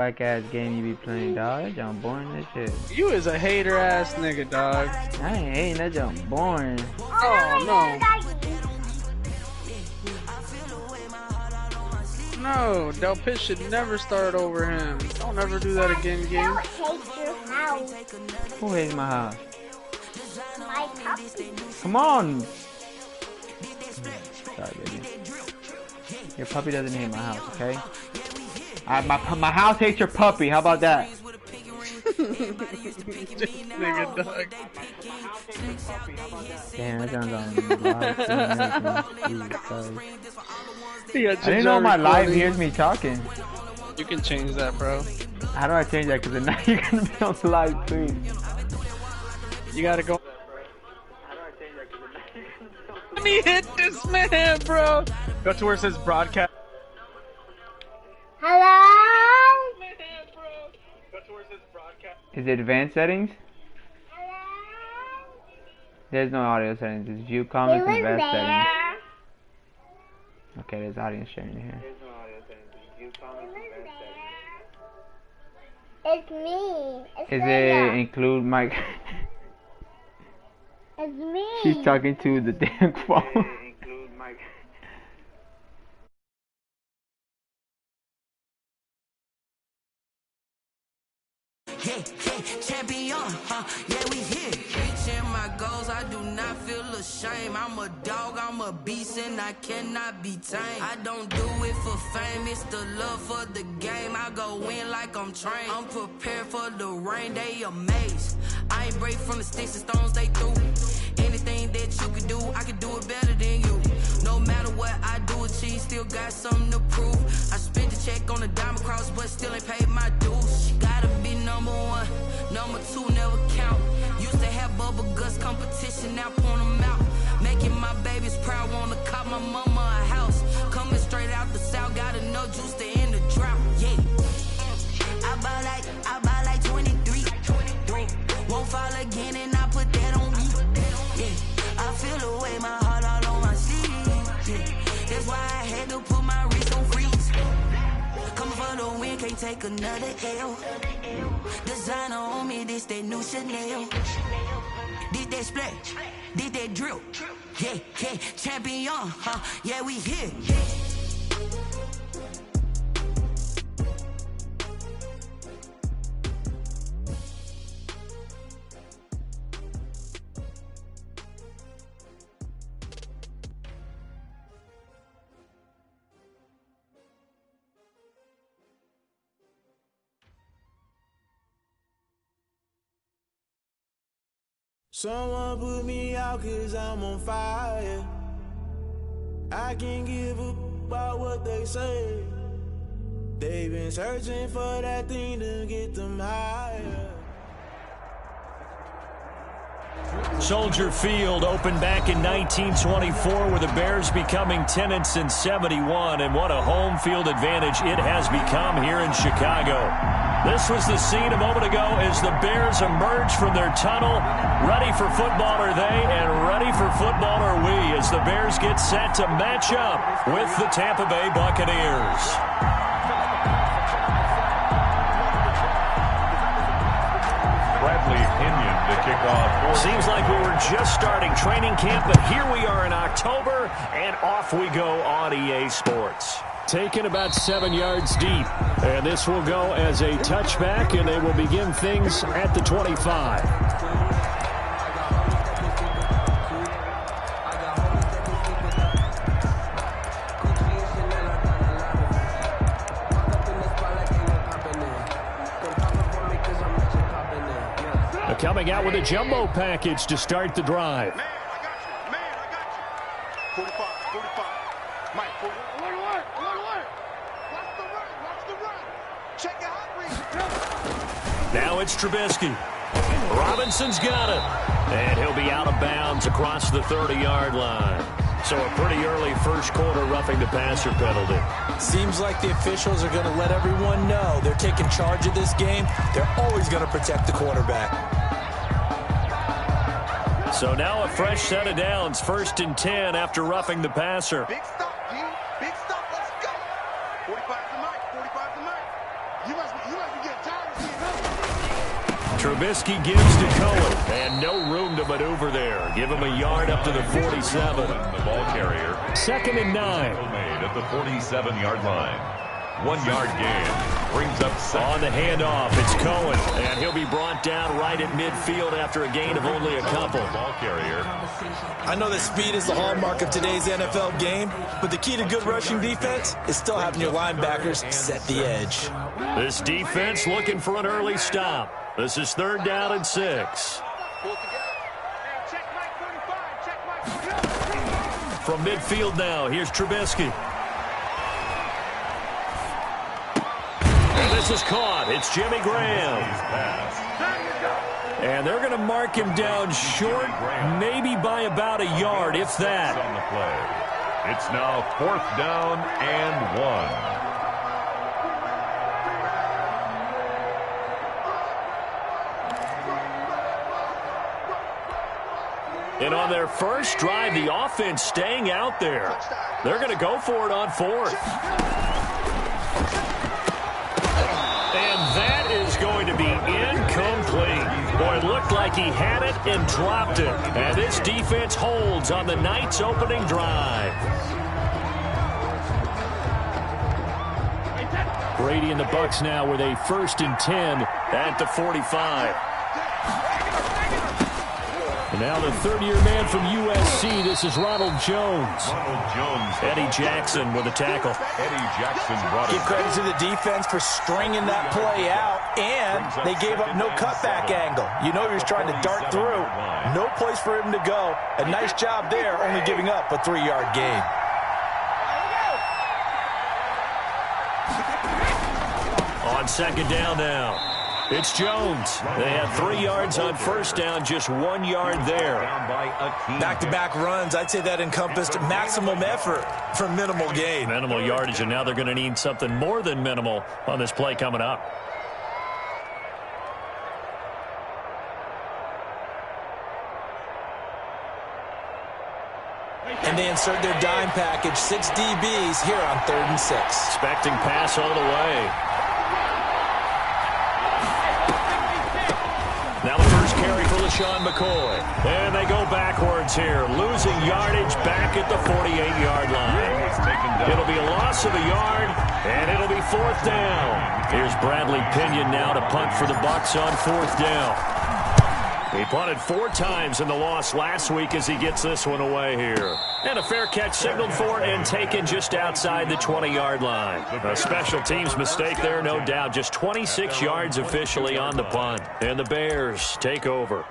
Whack ass game you be playing, dog. That jump boring as shit. You is a hater ass nigga, dog. I ain't hating, that jump boring. Oh no. No, Del Pitt should never start over him. Don't ever do that again, game. Who hates my house? My puppy. Come on! Sorry, baby. Your puppy doesn't hate my house, okay? My house hates your puppy. How about that? Nigga, dog. Damn, that sounds on. I didn't know my live hears me talking. You can change that, bro. How do I change that? Because now you're gonna be on the live stream. You gotta go. Let me hit this man, bro. Go to where it says broadcast. Hello? Is it advanced settings? Hello? There's no audio settings. It's view comments and advanced there. settings. Okay, there's audience sharing here. There's no audio settings. It's view comments and advanced settings. It's me. It's Is Leia. it include mic? It's me. She's talking to the damn phone. Include mic. Yeah, champion, yeah, we here. Reaching my goals, I do not feel ashamed. I'm a dog, I'm a beast, and I cannot be tamed. I don't do it for fame, it's the love for the game. I go in like I'm trained. I'm prepared for the rain, they amazed. I ain't break from the sticks and stones they threw. Anything that you can do, I can do it better than you. No matter what I do achieve, still got something to prove. I spent the check on the diamond cross, but still ain't paid my dues. She gotta be number one, number two never count. Used to have bubble guts competition, now point them out. Making my babies proud, wanna cop my mama a house. Coming straight out the south, got enough juice to end the drought. Yeah, I buy like 23. Won't fall again, and I put that on me. Yeah, I feel the way, my heart all on my sleeve. Yeah, that's why I had to put my wrist on freeze. Coming for the win, can't take another L. Designer on me, this that new Chanel. Did that splash, did that drill. Yeah, champion, yeah, we here. Someone put me out cause I'm on fire. I can't give a about what they say. They've been searching for that thing to get them higher. Soldier Field opened back in 1924 with the Bears becoming 10-71, and what a home field advantage it has become here in Chicago. This was the scene a moment ago as the Bears emerged from their tunnel. Ready for football are they, and ready for football are we as the Bears get set to match up with the Tampa Bay Buccaneers. Bradley Pinion to kick off. Seems like we were just starting training camp, but here we are in October, and off we go on EA Sports. Taken about 7 yards deep, and this will go as a touchback, and they will begin things at the 25. Coming out with a jumbo package to start the drive. Man, I got you. 45. Mike, alert. Watch the run. Check your hot read. Now it's Trubisky. Robinson's got it. And he'll be out of bounds across the 30-yard line. So a pretty early first quarter roughing the passer penalty. Seems like the officials are going to let everyone know they're taking charge of this game. They're always going to protect the quarterback. So now a fresh set of downs, 1st and 10 after roughing the passer. Big stop, G. Big stop. Let's go. 45 to Mike. You must be Trubisky gives to Cohen, and no room to maneuver there. Give him a yard up to the 47. The ball carrier. 2nd and 9. Made at the 47-yard line. 1-yard gain. Brings up second. On the handoff, it's Cohen, and he'll be brought down right at midfield after a gain of only a couple. Ball carrier. I know that speed is the hallmark of today's NFL game, but the key to good rushing defense is still having your linebackers set the edge. This defense looking for an early stop. This is 3rd down and 6. From midfield now, here's Trubisky. And this is caught. It's Jimmy Graham. And they're going to mark him down short, maybe by about a yard, if that. On the play. It's now 4th down and 1. And on their first drive, the offense staying out there. They're going to go for it on 4th. And that is going to be incomplete. Boy, it looked like he had it and dropped it. And this defense holds on the Knights' opening drive. Brady and the Bucs now with a 1st and 10 at the 45. And now the 3rd-year man from USC, this is Ronald Jones. Eddie Jackson with a tackle. Eddie Jackson brought it. Give credit to the defense for stringing that play out, and they gave up no cutback angle. You know he was trying to dart through. No place for him to go. A nice job there, only giving up a 3-yard gain. On 2nd down now. It's Jones. They had 3 yards on 1st down, just 1 yard there. Back-to-back runs, I'd say that encompassed maximum effort for minimal gain. Minimal yardage, and now they're going to need something more than minimal on this play coming up. And they insert their dime package, 6 DBs here on 3rd and 6. Expecting pass all the way. Now the first carry for LaShawn McCoy. And they go backwards here, losing yardage back at the 48-yard line. It'll be a loss of a yard, and it'll be 4th down. Here's Bradley Pinion now to punt for the Bucs on 4th down. He punted 4 times in the loss last week as he gets this one away here. And a fair catch signaled for and taken just outside the 20-yard line. A special teams mistake there, no doubt. Just 26 yards officially on the punt. And the Bears take over.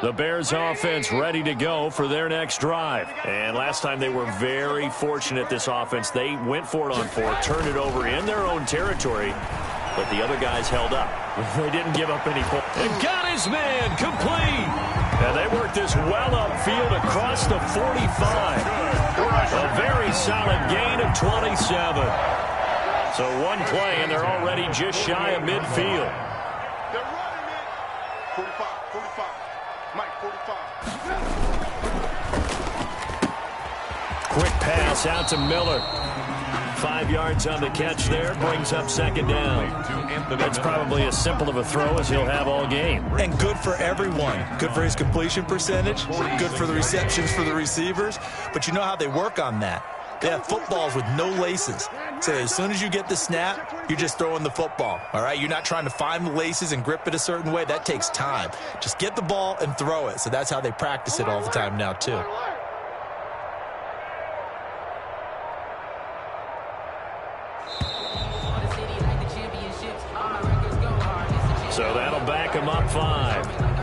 The Bears offense ready to go for their next drive. And last time they were very fortunate, this offense. They went for it on 4th, turned it over in their own territory, but the other guys held up. They didn't give up any points. And got his man complete. And they worked this well upfield across the 45. A very solid gain of 27. So 1 play, and they're already just shy of midfield. They're running it. 45, 45. Mike, 45. Quick pass out to Miller. 5 yards on the catch there, brings up 2nd down. That's probably as simple of a throw as he'll have all game. And good for everyone. Good for his completion percentage. Good for the receptions for the receivers. But you know how they work on that. They have footballs with no laces. So as soon as you get the snap, you're just throwing the football. All right? You're not trying to find the laces and grip it a certain way. That takes time. Just get the ball and throw it. So that's how they practice it all the time now, too. So that'll back him up 5.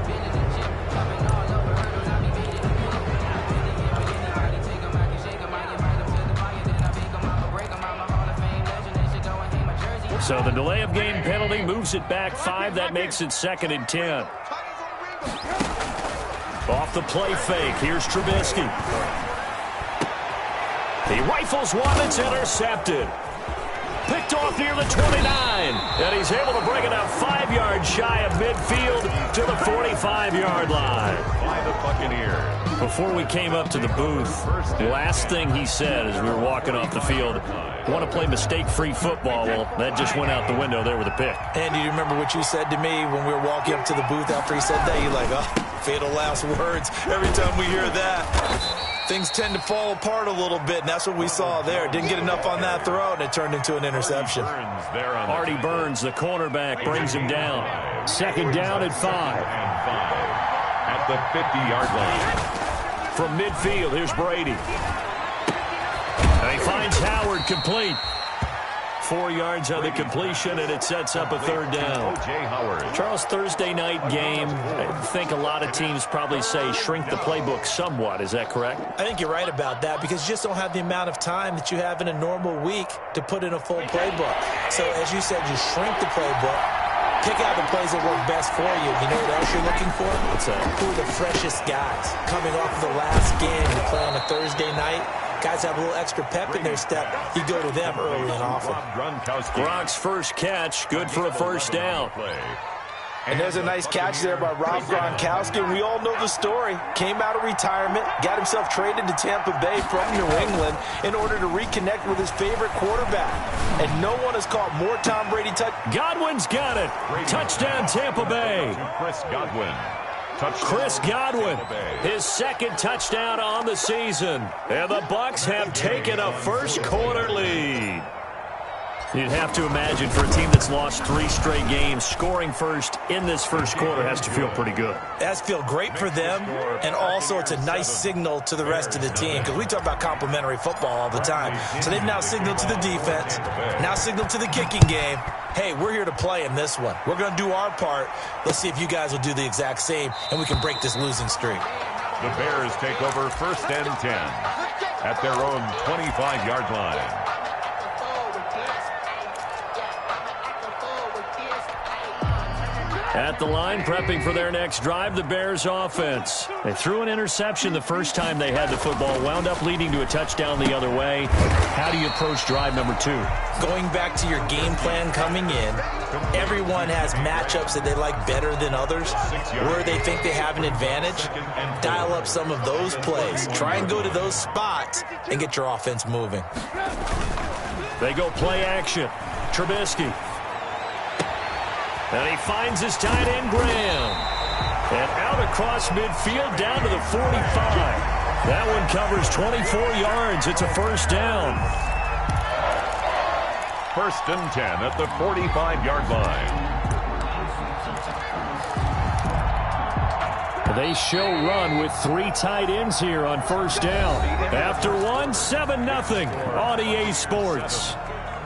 So the delay of game penalty moves it back 5. That makes it 2nd and 10. Off the play fake. Here's Trubisky. He rifles one that's intercepted. picked off near the 29. And he's able to bring it up 5 yards shy of midfield to the 45-yard line. By the Buccaneers. Before we came up to the booth, last thing he said as we were walking off the field, want to play mistake-free football. Well, that just went out the window there with a pick. Andy, you remember what you said to me when we were walking up to the booth after he said that? You're like, oh, fatal last words. Every time we hear that, things tend to fall apart a little bit, and that's what we saw there. Didn't get enough on that throw, and it turned into an interception. Artie Burns, the cornerback, brings him down. Second down at 5. At the 50-yard line. From midfield, here's Brady. And he finds Howard complete. 4 yards on the completion, and it sets up a third down. Charles, Thursday night game, I think a lot of teams probably say shrink the playbook somewhat. Is that correct? I think you're right about that because you just don't have the amount of time that you have in a normal week to put in a full playbook. So, as you said, you shrink the playbook. Pick out the plays that work best for you. You know what else you're looking for? What's that? Who are the freshest guys coming off of the last game to play on a Thursday night? Guys have a little extra pep in their step. You go to them early and often. Gronk's first catch, good for a first down. And there's a nice catch there by Rob Gronkowski. And we all know the story. Came out of retirement, got himself traded to Tampa Bay from New England in order to reconnect with his favorite quarterback. And no one has caught more Tom Brady touchdowns. Godwin's got it. Touchdown, Tampa Bay. Chris Godwin, his second touchdown on the season. And the Bucs have taken a first-quarter lead. You'd have to imagine for a team that's lost 3 straight games, scoring first in this first quarter has to feel pretty good. It has to feel great for them, and also it's a nice signal to the rest of the team, because we talk about complimentary football all the time. So they've now signaled to the defense, now signaled to the kicking game, hey, we're here to play in this one. We're going to do our part. Let's see if you guys will do the exact same, and we can break this losing streak. The Bears take over 1st and 10 at their own 25-yard line. At the line, prepping for their next drive, the Bears offense. They threw an interception the first time they had the football, wound up leading to a touchdown the other way. How do you approach drive number 2? Going back to your game plan coming in, everyone has matchups that they like better than others, where they think they have an advantage. Dial up some of those plays. Try and go to those spots and get your offense moving. They go play action. Trubisky. And he finds his tight end, Graham. And out across midfield down to the 45. That one covers 24 yards. It's a first down. 1st and 10 at the 45-yard line. They show run with 3 tight ends here on first down. After one, 7-0 on EA Sports.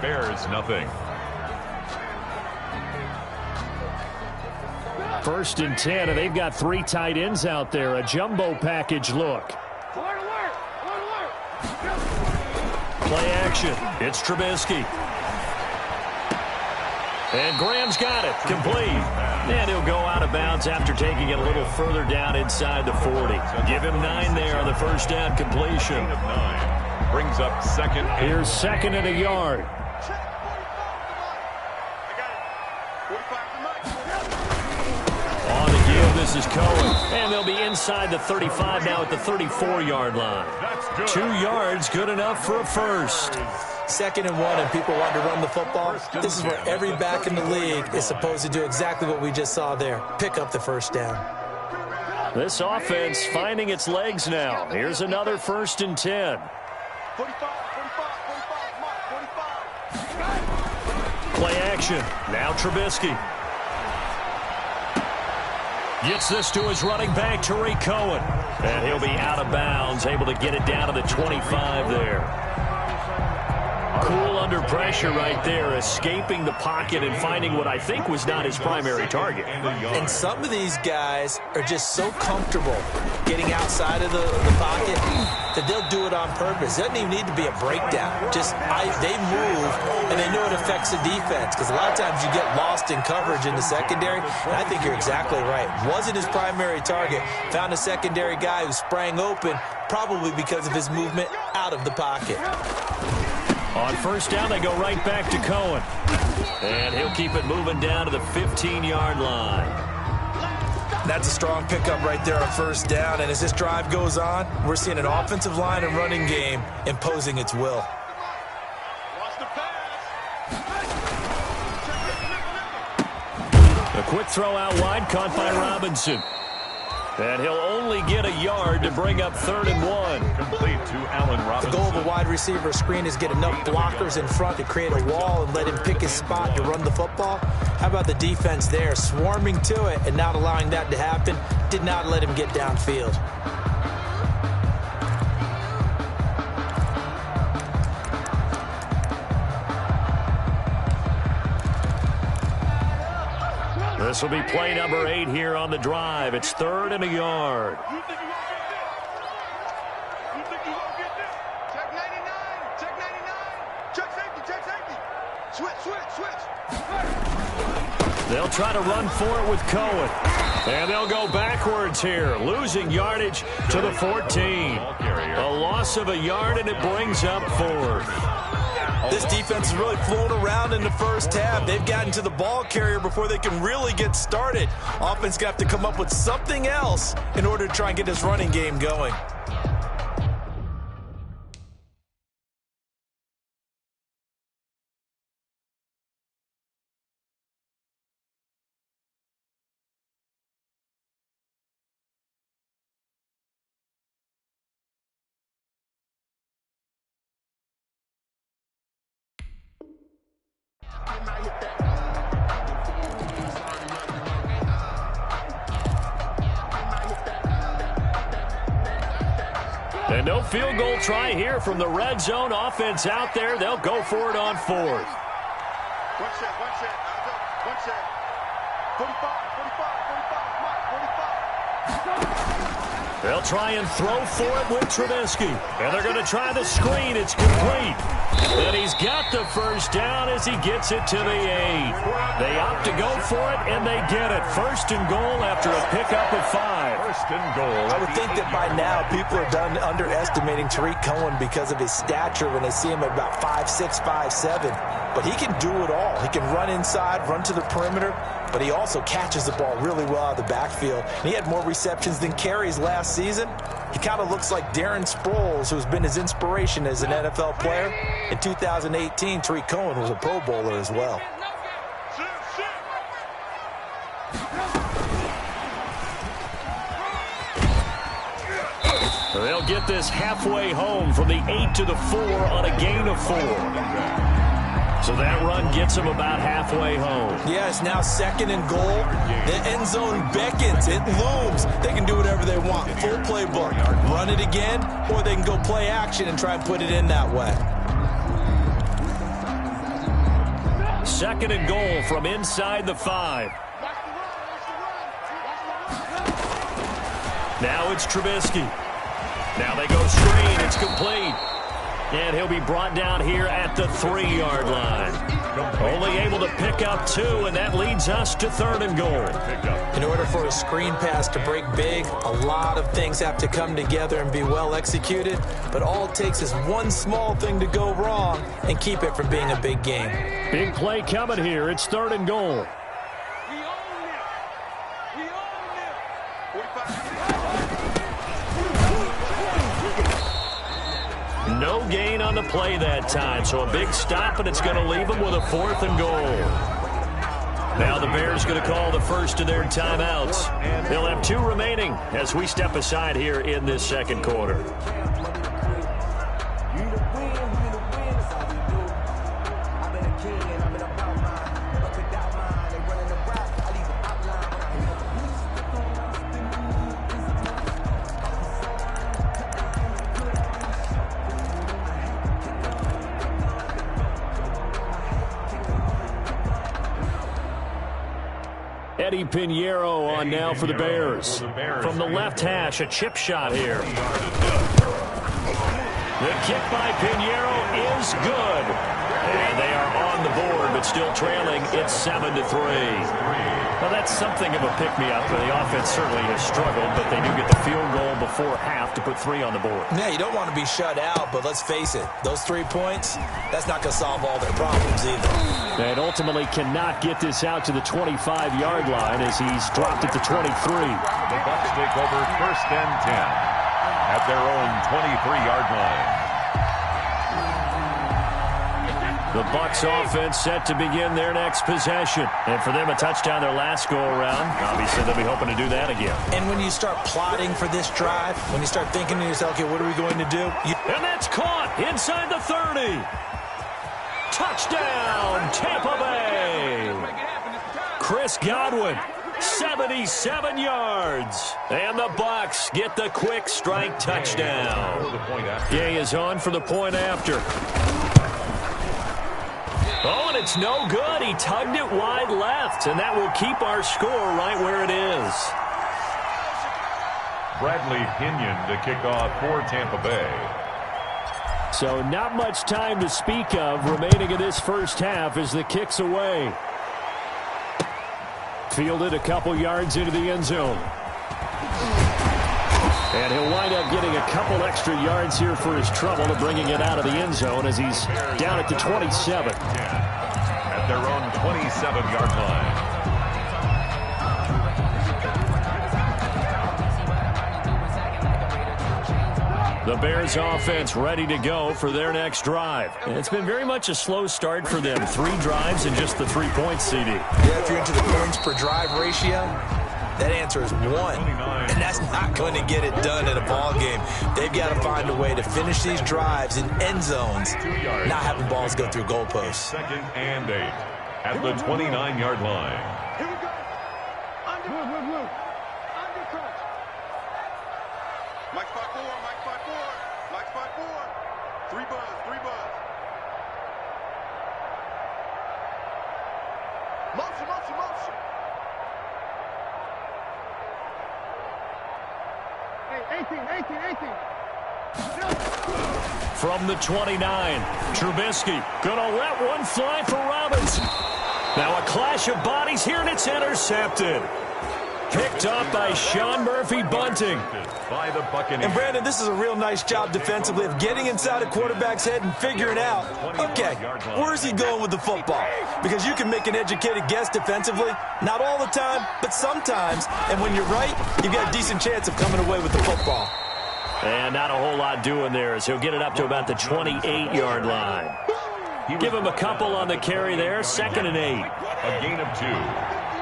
Bears nothing. 1st and 10, and they've got 3 tight ends out there. A jumbo package look. Play action. It's Trubisky. And Graham's got it. Complete. And he'll go out of bounds after taking it a little further down inside the 40. Give him 9 there on the first down completion. Brings up 2nd. Here's 2nd and a yard. This is Cohen, and they'll be inside the 35 now at the 34-yard line. 2 yards, good enough for a first. 2nd and 1, and people want to run the football. This is where every back in the league is supposed to do exactly what we just saw there. Pick up the first down. This offense finding its legs now. Here's another 1st and 10. Play action. Now Trubisky. Gets this to his running back, Tariq Cohen. And he'll be out of bounds, able to get it down to the 25 there. Cool under pressure right there, escaping the pocket and finding what I think was not his primary target. And some of these guys are just so comfortable getting outside of the pocket that they'll do it on purpose. It doesn't even need to be a breakdown. Just they move, and they know it affects the defense, because a lot of times you get lost in coverage in the secondary, and I think you're exactly right. Wasn't his primary target. Found a secondary guy who sprang open, probably because of his movement out of the pocket. On first down, they go right back to Cohen. And he'll keep it moving down to the 15-yard line. That's a strong pickup right there on first down. And as this drive goes on, we're seeing an offensive line and running game imposing its will. A quick throw out wide, caught by Robinson. And he'll only get a yard to bring up 3rd and 1. Complete to Allen Robinson. The goal of a wide receiver screen is get enough blockers in front to create a wall and let him pick his spot to run the football. How about the defense there, swarming to it and not allowing that to happen? Did not let him get downfield. This will be play number 8 here on the drive. It's 3rd and a yard. You think you won't get this? You think you won't get this? Check 99. Check 99. Check safety. Check safety. Switch. They'll try to run for it with Cohen. And they'll go backwards here, losing yardage to the 14. A loss of a yard, and it brings up 4th. This defense is really flown around in the first half. They've gotten to the ball carrier before they can really get started. Offense got to come up with something else in order to try and get this running game going. And no field goal try here from the red zone. Offense out there. They'll go for it on 4th. One set. 45. They'll try and throw for it with Trubisky. And they're going to try the screen. It's complete. And he's got the first down as he gets it to the 8. They opt to go for it, and they get it. 1st and goal after a pickup of 5. 1st and goal. I would think that by now people are done underestimating Tariq Cohen because of his stature when they see him at about 5'6", 5'7". But he can do it all. He can run inside, run to the perimeter, but he also catches the ball really well out of the backfield. And he had more receptions than carries last season. He kind of looks like Darren Sproles, who's been his inspiration as an NFL player. In 2018, Tariq Cohen was a Pro Bowler as well. They'll get this halfway home from the 8 to the 4 on a gain of 4. So that run gets them about halfway home. Yeah, it's now 2nd and goal. The end zone beckons. It looms. They can do whatever they want. Full playbook. Run it again, or they can go play action and try and put it in that way. 2nd and goal from inside the 5. Now it's Trubisky. Now they go screen. It's complete. And he'll be brought down here at the 3-yard line. Only able to pick up 2, and that leads us to 3rd and goal. In order for a screen pass to break big, a lot of things have to come together and be well executed. But all it takes is one small thing to go wrong and keep it from being a big game. Big play coming here. It's 3rd and goal. No gain on the play that time, so a big stop, and it's going to leave them with a 4th and goal. Now the Bears going to call the first of their timeouts. They'll have 2 remaining as we step aside here in this 2nd quarter. Eddie Pinheiro on now for the Bears. From the left hash, a chip shot here. The kick by Pinheiro is good. And they are on the board, but still trailing. It's 7-3. Well, that's something of a pick-me-up. The offense certainly has struggled, but they do get the field goal before half to put 3 on the board. Yeah, you don't want to be shut out, but let's face it, those 3 points, that's not going to solve all their problems either. And ultimately cannot get this out to the 25-yard line as he's dropped it to 23. The Bucs take over 1st and 10 at their own 23-yard line. The Bucs offense set to begin their next possession. And for them, a touchdown their last go-around. Obviously, they'll be hoping to do that again. And when you start plotting for this drive, when you start thinking to yourself, okay, what are we going to do? And that's caught inside the 30. Touchdown, Tampa Bay. Chris Godwin, 77 yards. And the Bucs get the quick strike touchdown. Gay is on for the point after. Oh, and it's no good. He tugged it wide left, and that will keep our score right where it is. Bradley Pinion to kick off for Tampa Bay. So not much time to speak of remaining in this first half as the kick's away. Fielded a couple yards into the end zone. And he'll wind up getting a couple extra yards here for his trouble to bringing it out of the end zone as he's down at the 27. At their own 27-yard line. The Bears offense ready to go for their next drive. And it's been very much a slow start for them. 3 drives and just the 3 points, CD. Yeah, if you're into the points per drive ratio, that answer is 1. And that's not going to get it done in a ball game. They've got to find a way to finish these drives in end zones, not having balls go through goalposts. 2nd and 8 at the 29-yard line. Here we go. Under touch. Mike 5-4. Mike 5-4. 3 buzz. Motion. Hey, 18. From the 29, Trubisky gonna let one fly for Robbins. Now a clash of bodies here, and it's intercepted. Picked up by Sean Murphy Bunting. By the Buccaneers. And Brandon, this is a real nice job defensively of getting inside a quarterback's head and figuring out, okay, where's he going with the football? Because you can make an educated guess defensively, not all the time, but sometimes. And when you're right, you've got a decent chance of coming away with the football. And not a whole lot doing there as he'll get it up to about the 28-yard line. Give him a couple on the carry there, 2nd and 8. A gain of 2.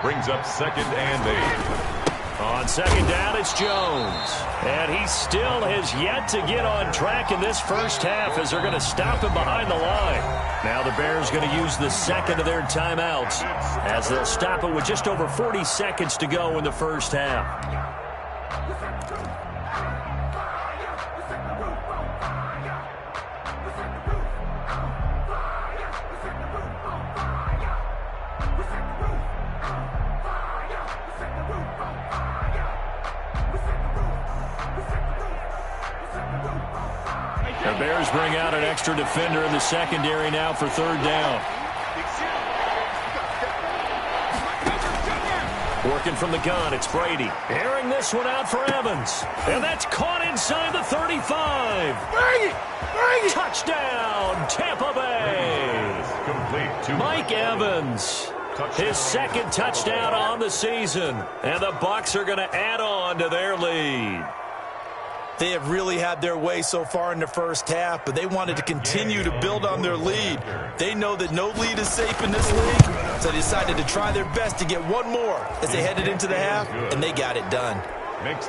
Brings up 2nd and 8. On 2nd down, it's Jones. And he still has yet to get on track in this first half as they're going to stop him behind the line. Now the Bears going to use the 2nd of their timeouts as they'll stop it with just over 40 seconds to go in the first half. The Bears bring out an extra defender in the secondary now for 3rd down. Working from the gun, it's Brady. Airing this one out for Evans. And that's caught inside the 35. Bring it! Touchdown, Tampa Bay. Complete. Mike Evans, his 2nd touchdown on the season. And the Bucs are going to add on to their lead. They have really had their way so far in the first half, but they wanted to continue to build on their lead. They know that no lead is safe in this league, so they decided to try their best to get one more as they headed into the half, and they got it done.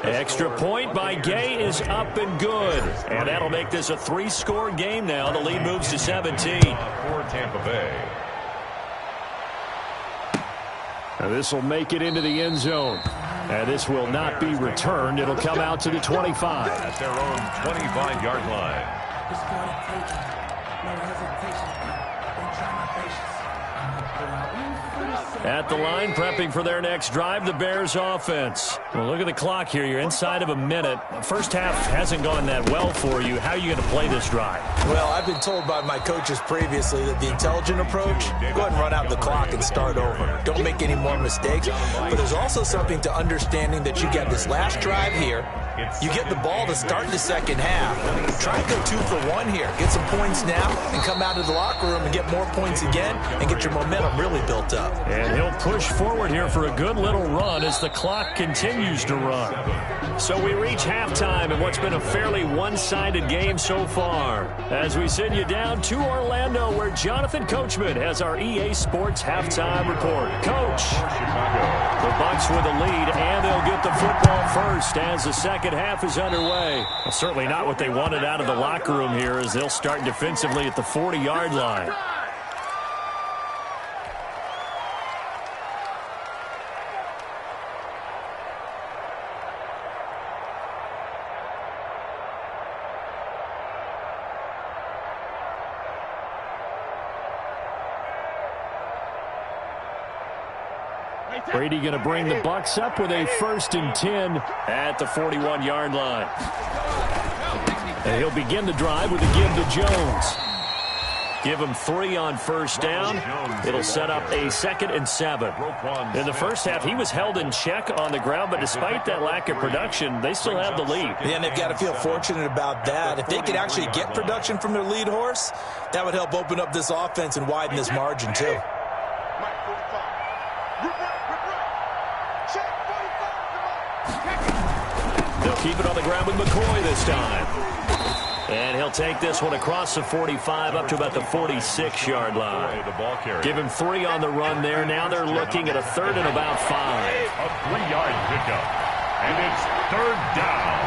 Extra point by Gay is up and good. And that'll make this a 3-score game now. The lead moves to 17. For Tampa Bay. Now this will make it into the end zone. And this will not be returned. It'll come out to the 25. At their own 25-yard line. At the line, prepping for their next drive, the Bears offense. Well, look at the clock here. You're inside of a minute. First half hasn't gone that well for you. How are you going to play this drive? Well, I've been told by my coaches previously that the intelligent approach, go ahead and run out the clock and start over. Don't make any more mistakes. But there's also something to understanding that you got this last drive here. You get the ball to start the second half. Try and go 2 for 1 here. Get some points now and come out of the locker room and get more points again and get your momentum really built up. And he'll push forward here for a good little run as the clock continues to run. So we reach halftime in what's been a fairly one-sided game so far. As we send you down to Orlando, where Jonathan Coachman has our EA Sports halftime report. Coach, the Bucs with a lead, and they'll get the football first as the second half is underway. Well, certainly not what they wanted out of the locker room here, as they'll start defensively at the 40-yard line. Brady going to bring the Bucs up with a 1st and 10 at the 41-yard line. And he'll begin the drive with a give to Jones. Give him 3 on first down. It'll set up a 2nd and 7. In the first half, he was held in check on the ground, but despite that lack of production, they still have the lead. Yeah, and they've got to feel fortunate about that. If they could actually get production from their lead horse, that would help open up this offense and widen this margin, too. They'll keep it on the ground with McCoy this time. And he'll take this one across the 45 up to about the 46-yard line. Give him 3 on the run there. Now they're looking at a 3rd and about 5. A 3-yard pickup. And it's 3rd down.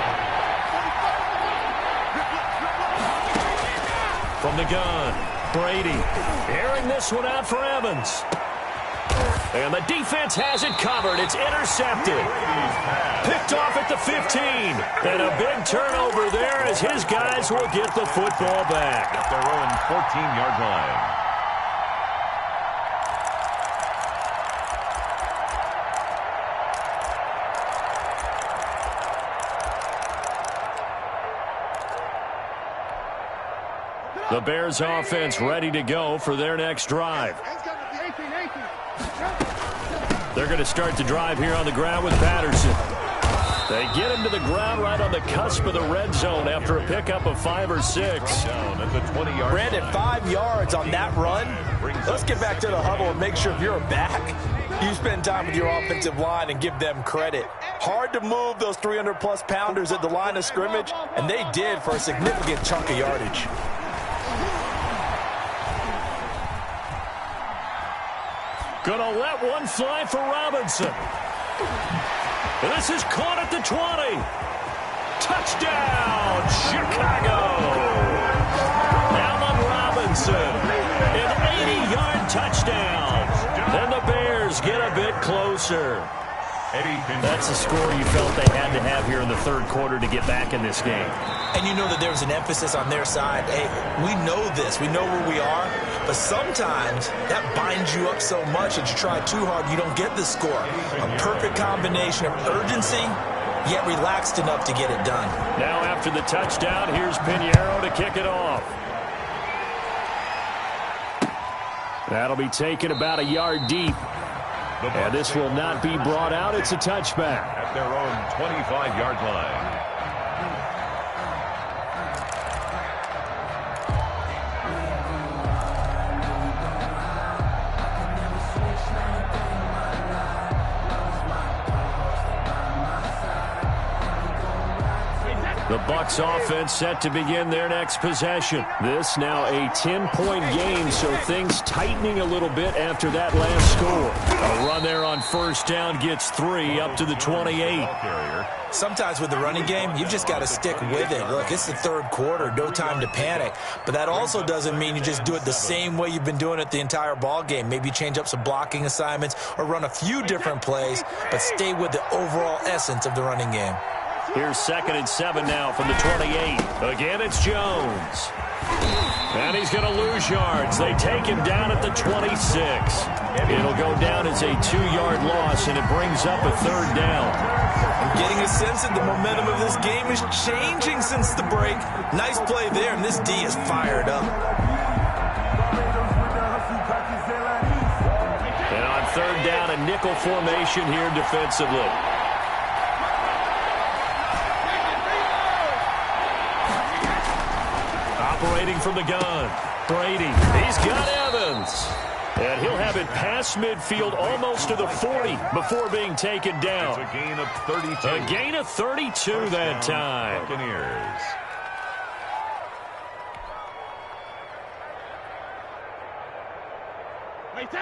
From the gun, Brady airing this one out for Evans. And the defense has it covered. It's intercepted. Picked off at the 15. And a big turnover there as his guys will get the football back. At their own 14-yard line. The Bears offense ready to go for their next drive. They're going to start the drive here on the ground with Patterson. They get him to the ground right on the cusp of the red zone after a pickup of 5 or 6. Brandon, 5 yards on that run. Let's get back to the huddle and make sure if you're back, you spend time with your offensive line and give them credit. Hard to move those 300-plus pounders at the line of scrimmage, and they did for a significant chunk of yardage. Gonna let one fly for Robinson. And this is caught at the 20. Touchdown, Chicago. Allen Robinson, an 80-yard touchdown. And the Bears get a bit closer. That's a score you felt they had to have here in the 3rd quarter to get back in this game. And you know that there was an emphasis on their side. Hey, we know this. We know where we are. But sometimes that binds you up so much that you try too hard, you don't get the score. A perfect combination of urgency, yet relaxed enough to get it done. Now after the touchdown, here's Pinheiro to kick it off. That'll be taken about a yard deep. And this will not be brought out. It's a touchback. At their own 25-yard line. The Bucs offense set to begin their next possession. This now a 10-point game, so things tightening a little bit after that last score. A run there on first down gets 3 up to the 28. Sometimes with the running game, you've just got to stick with it. Look, it's the 3rd quarter, no time to panic. But that also doesn't mean you just do it the same way you've been doing it the entire ball game. Maybe change up some blocking assignments or run a few different plays, but stay with the overall essence of the running game. Here's 2nd and 7 now from the 28. Again, it's Jones. And he's going to lose yards. They take him down at the 26. It'll go down as a 2-yard loss, and it brings up a 3rd down. I'm getting a sense that the momentum of this game is changing since the break. Nice play there, and this D is fired up. And on 3rd down, a nickel formation here defensively. Operating from the gun, Brady. He's got Evans. And he'll have it past midfield almost to the 40 before being taken down. It's a gain of 32. A gain of 32 that time. Buccaneers.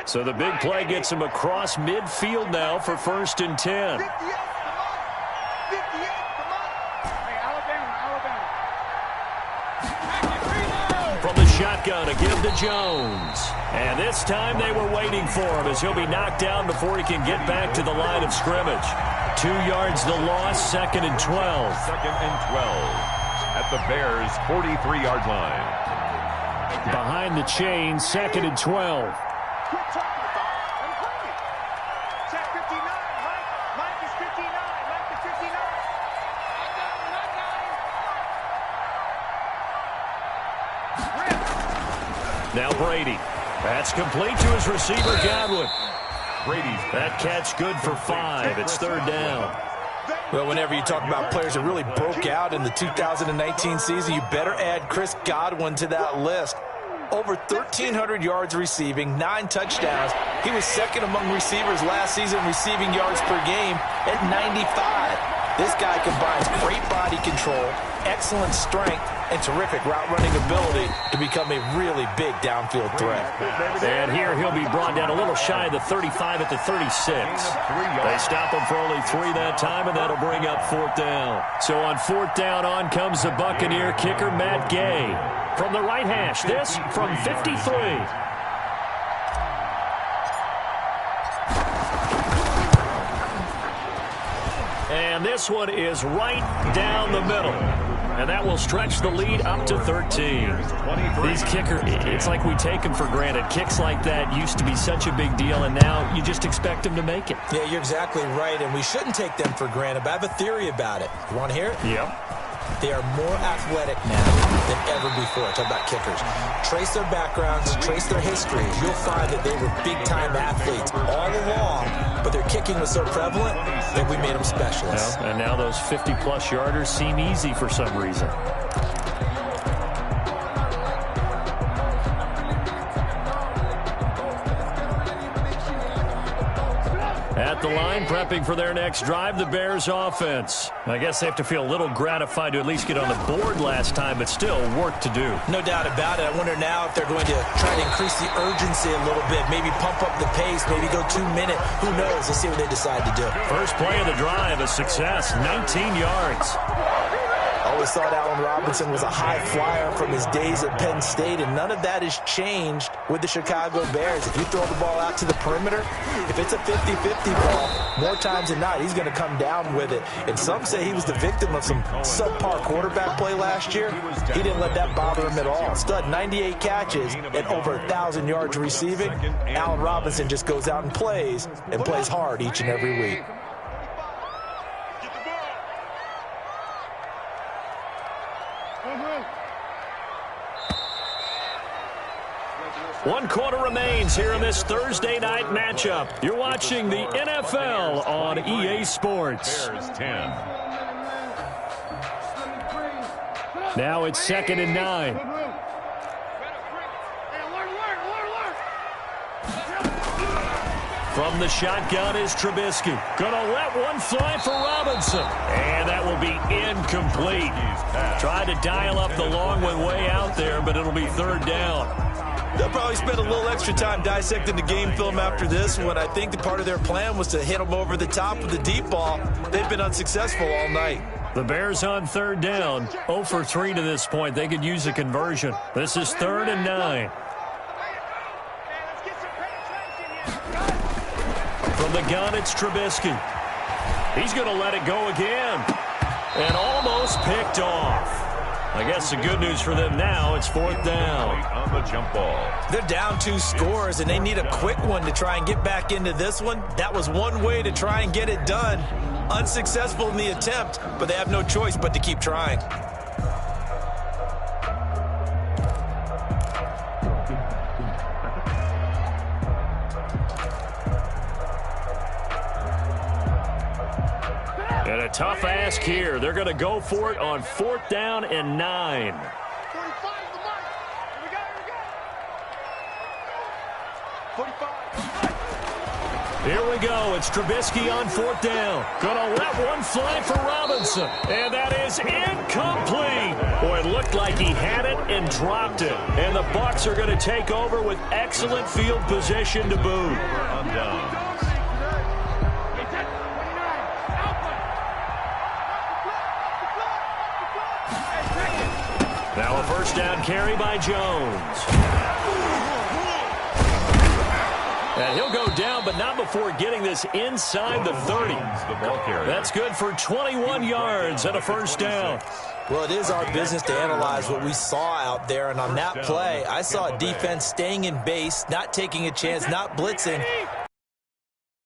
So the big play gets him across midfield now for 1st and 10. From the shotgun, a give to Jones. And this time they were waiting for him as he'll be knocked down before he can get back to the line of scrimmage. 2 yards the loss, 2nd and 12. 2nd and 12 at the Bears' 43-yard line. Behind the chain, 2nd and 12. Quit talking about it. I'm playing. Check 59. Mike is 59. Mike is 59. Now Brady. That's complete to his receiver, Godwin. Brady's that catch good for 5. It's 3rd down. Well, whenever you talk about players that really broke out in the 2019 season, you better add Chris Godwin to that list. Over 1,300 yards receiving, 9 touchdowns. He was 2nd among receivers last season receiving yards per game at 95. This guy combines great body control, excellent strength, and terrific route running ability to become a really big downfield threat. And here he'll be brought down a little shy of the 35 at the 36. They stop him for only 3 that time, and that'll bring up 4th down. So on 4th down, on comes the Buccaneer kicker, Matt Gay. From the right hash, this from 53. And this one is right down the middle. And that will stretch the lead up to 13. These kickers, it's like we take them for granted. Kicks like that used to be such a big deal, and now you just expect them to make it. Yeah, you're exactly right, and we shouldn't take them for granted. But I have a theory about it. You want to hear it? Yep. They are more athletic now than ever before. Talk about kickers. Trace their backgrounds, trace their histories. You'll find that they were big-time athletes all along, but their kicking was so prevalent that we made them specialists. Well, and now those 50-plus yarders seem easy for some reason. At the line, prepping for their next drive, the Bears offense. I guess they have to feel a little gratified to at least get on the board last time, but still work to do. No doubt about it. I wonder now if they're going to try to increase the urgency a little bit, maybe pump up the pace, maybe go 2 minute. Who knows? Let's see what they decide to do. First play of the drive, a success, 19 yards. Always thought Allen Robinson was a high flyer from his days at Penn State, and none of that has changed with the Chicago Bears. If you throw the ball out to the perimeter, if it's a 50-50 ball, more times than not, he's going to come down with it. And some say he was the victim of some subpar quarterback play last year. He didn't let that bother him at all. Stud, 98 catches and over 1,000 yards receiving. Allen Robinson just goes out and plays hard each and every week. One quarter remains here in this Thursday night matchup. You're watching the NFL on EA Sports. Bears 10. Now it's 2nd and 9. From the shotgun is Trubisky. Gonna let one fly for Robinson. And that will be incomplete. Tried to dial up the long one way out there, but it'll be 3rd down. They'll probably spend a little extra time dissecting the game film after this one. I think the part of their plan was to hit them over the top with the deep ball. They've been unsuccessful all night. The Bears on 3rd down. 0 for 3 to this point. They could use a conversion. This is 3rd and 9. From the gun, it's Trubisky. He's going to let it go again. And almost picked off. I guess the good news for them now, it's 4th down. On the jump ball. They're down 2 scores, and they need a quick one to try and get back into this one. That was one way to try and get it done. Unsuccessful in the attempt, but they have no choice but to keep trying. And a tough ask here. They're going to go for it on 4th down and 9. 45 is the mark. Here we go, here we go. 45. Here we go. It's Trubisky on 4th down. Gonna let one fly for Robinson. And that is incomplete. Boy, it looked like he had it and dropped it. And the Bucs are going to take over with excellent field position to boot. On down. Now a first down carry by Jones. And he'll go down, but not before getting this inside the 30. That's good for 21 yards and a first down. Well, it is our business to analyze what we saw out there, and on that play, I saw a defense staying in base, not taking a chance, not blitzing.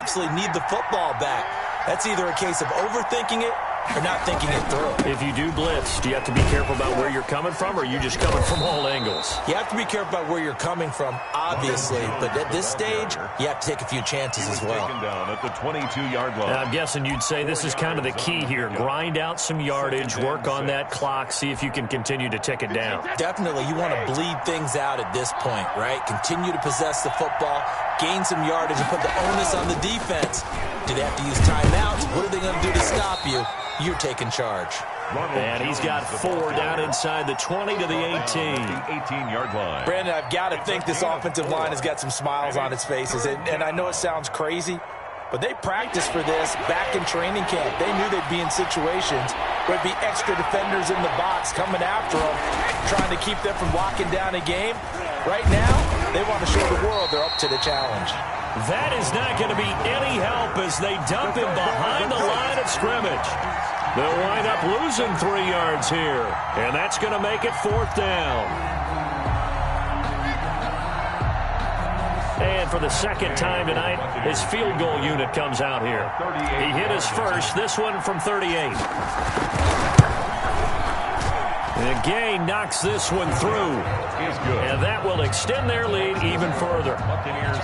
Absolutely need the football back. That's either a case of overthinking it or not thinking it through. If you do blitz, do you have to be careful about where you're coming from, or are you just coming from all angles? You have to be careful about where you're coming from, obviously, but at this stage, you have to take a few chances as well. Taken down at the 22-yard line. I'm guessing you'd say this is kind of the key here. Grind out some yardage, work on that clock, see if you can continue to tick it down. Definitely, you want to bleed things out at this point, right? Continue to possess the football, gain some yardage, and put the onus on the defense. Do they have to use timeouts? What are they going to do to stop you? You're taking charge. And he's got 4 down inside the 20 to the 18. 18-yard line. Brandon, I've got to think this offensive line has got some smiles on its faces. And I know it sounds crazy, but they practiced for this back in training camp. They knew they'd be in situations where it'd be extra defenders in the box coming after them, trying to keep them from locking down a game. Right now, they want to show the world they're up to the challenge. That is not going to be any help as they dump him behind the line of scrimmage. They'll wind up losing 3 yards here, and that's going to make it 4th down. And for the second time tonight, his field goal unit comes out here. He hit his first, this one from 38. And Gay knocks this one through. And that will extend their lead even further.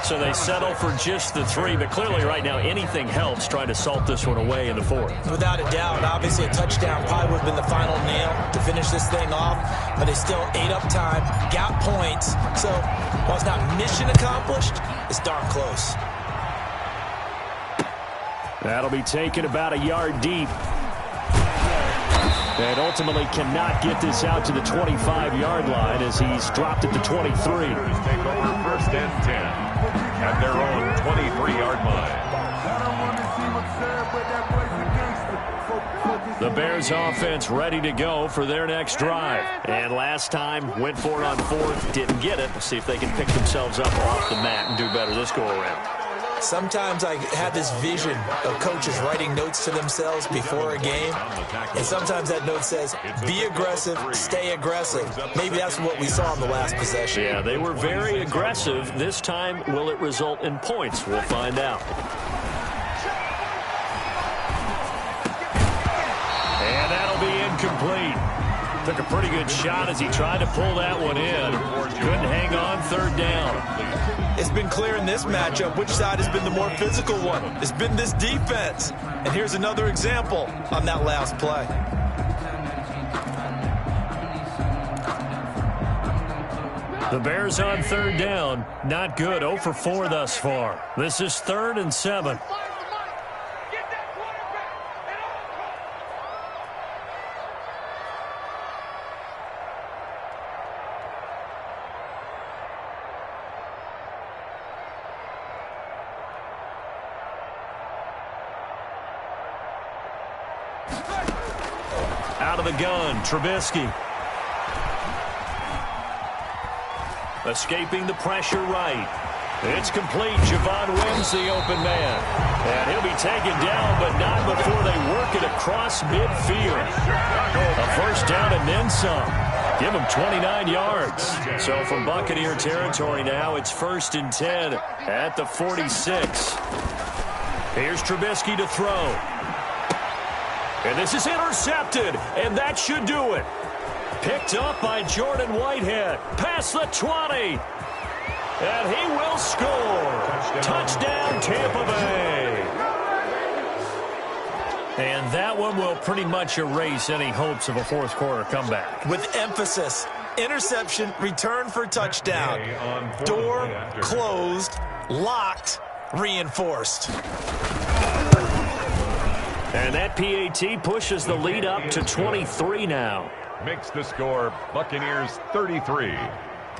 So they settle for just the 3, but clearly right now anything helps trying to salt this one away in the 4th. Without a doubt, obviously a touchdown probably would have been the final nail to finish this thing off, but they still ate up time, got points. So while it's not mission accomplished, it's darn close. That'll be taken about a yard deep. And ultimately cannot get this out to the 25-yard line as he's dropped at the 23. Take over 1st and 10 at their own 23-yard line. The Bears offense ready to go for their next drive. And last time went for it on 4th, didn't get it. We'll see if they can pick themselves up off the mat and do better this go around. Sometimes I have this vision of coaches writing notes to themselves before a game, and sometimes that note says, be aggressive, stay aggressive. Maybe that's what we saw in the last possession. Yeah, they were very aggressive. This time, will it result in points? We'll find out. And that'll be incomplete. Took a pretty good shot as he tried to pull that one in. Couldn't hang on 3rd down. It's been clear in this matchup which side has been the more physical one. It's been this defense. And here's another example on that last play. The Bears on 3rd down. Not good. 0 for 4 thus far. This is 3rd and 7. Out of the gun, Trubisky. Escaping the pressure right. It's complete. Javon wins the open man. And he'll be taken down, but not before they work it across midfield. A first down and then some. Give him 29 yards. So from Buccaneer territory now, it's 1st and 10 at the 46. Here's Trubisky to throw. And this is intercepted, and that should do it. Picked up by Jordan Whitehead. Past the 20. And he will score. Touchdown, Tampa Bay. And that one will pretty much erase any hopes of a fourth quarter comeback. With emphasis, interception, return for touchdown. Door closed, locked, reinforced. And that PAT pushes the lead up to 23 now. Makes the score Buccaneers 33,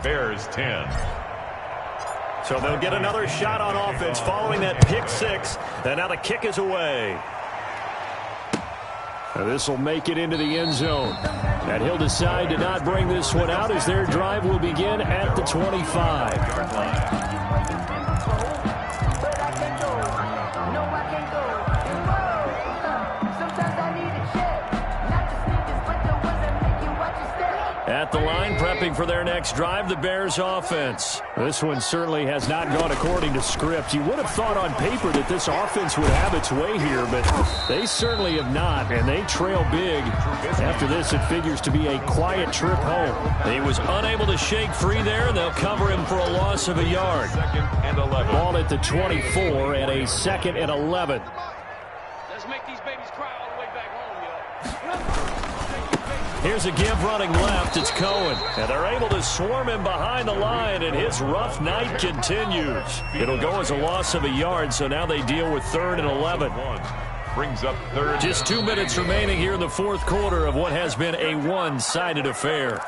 Bears 10. So they'll get another shot on offense following that pick six. And now the kick is away. This will make it into the end zone. And he'll decide to not bring this one out as their drive will begin at the 25. At the line, prepping for their next drive, the Bears offense. This one certainly has not gone according to script. You would have thought on paper that this offense would have its way here, but they certainly have not, and they trail big. After this, it figures to be a quiet trip home. He was unable to shake free there, and they'll cover him for a loss of a yard. Ball at the 24 and a 2nd and 11. Let's make these babies cry all the way back home, y'all. Here's a give running left. It's Cohen. And they're able to swarm him behind the line, and his rough night continues. It'll go as a loss of a yard, so now they deal with 3rd and 11. Brings up 3rd. Just 2 minutes remaining here in the fourth quarter of what has been a one-sided affair.